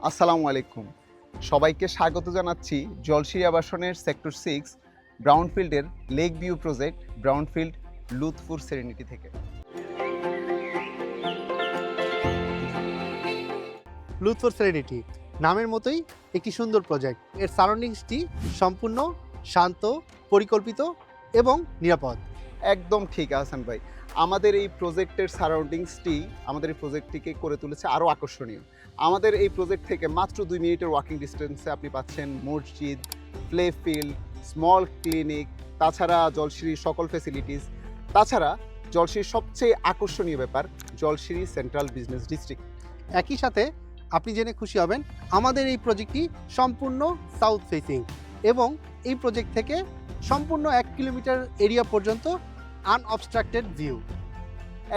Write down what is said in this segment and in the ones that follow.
আসসালামু আলাইকুম। সবাইকে স্বাগত জানাচ্ছি জলশিরি আবাসনের সেক্টর 6 ব্রাউনফিল্ডের lake view project Brownfield Lutfur Serenity থেকে। লুৎফর সেরেনিটি নামের মতোই একটি সুন্দর প্রজেক্ট। এর সারাউন্ডিংসটি সম্পূর্ণ শান্ত, পরিকল্পিত এবং নিরাপদ। একদম ঠিক আহসান ভাই। আমাদের এই প্রজেক্টের সারাউন্ডিংসটি আমাদের এই প্রজেক্টটিকে করে তুলেছে আরও আকর্ষণীয়। আমাদের এই প্রজেক্ট থেকে মাত্র 2 মিনিটের ওয়াকিং ডিস্টেন্সে আপনি পাচ্ছেন মসজিদ, প্লে ফিল্ড, স্মল ক্লিনিক, তাছাড়া জলশিরির সকল ফ্যাসিলিটিস। তাছাড়া জলশিরির সবচেয়ে আকর্ষণীয় ব্যাপার জলশিরি সেন্ট্রাল বিজনেস ডিস্ট্রিক্ট। একই সাথে আপনি জেনে খুশি হবেন আমাদের এই প্রজেক্টটি সম্পূর্ণ সাউথ ফেসিং এবং এই প্রজেক্ট থেকে সম্পূর্ণ 1 কিলোমিটার এরিয়া পর্যন্ত আনঅবস্ট্রাক্টেড ভিউ।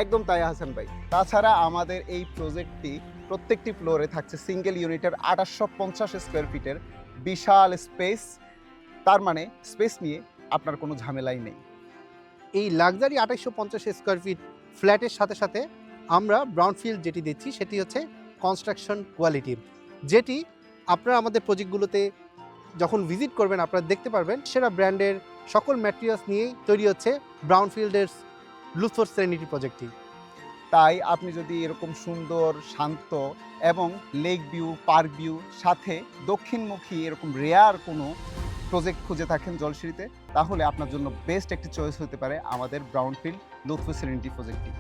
একদম তাই হাসান ভাই। তাছাড়া আমাদের এই প্রজেক্টটি প্রত্যেকটি ফ্লোরে থাকছে সিঙ্গেল ইউনিটের 2850 স্কোয়ার ফিটের বিশাল স্পেস। তার মানে স্পেস নিয়ে আপনার কোনো ঝামেলাই নেই। এই লাক্সারি 2850 স্কোয়ার ফিট ফ্ল্যাটের সাথে সাথে আমরা ব্রাউনফিল্ড যেটি দিচ্ছি সেটি হচ্ছে কনস্ট্রাকশন কোয়ালিটি, যেটি আপনারা আমাদের প্রজেক্টগুলোতে যখন ভিজিট করবেন আপনারা দেখতে পারবেন সেরা ব্র্যান্ডের সকল ম্যাটেরিয়ালস নিয়েই তৈরি হচ্ছে ব্রাউনফিল্ডের লুৎফর সেরেনিটি প্রজেক্টটি। তাই আপনি যদি এরকম সুন্দর, শান্ত এবং লেক ভিউ, পার্ক ভিউ সাথে দক্ষিণমুখী এরকম রেয়ার কোনো প্রজেক্ট খুঁজে থাকেন জলশিরিতে, তাহলে আপনার জন্য বেস্ট একটি চয়েস হতে পারে আমাদের ব্রাউনফিল্ড লুৎফর সেরেনিটি প্রজেক্টটি।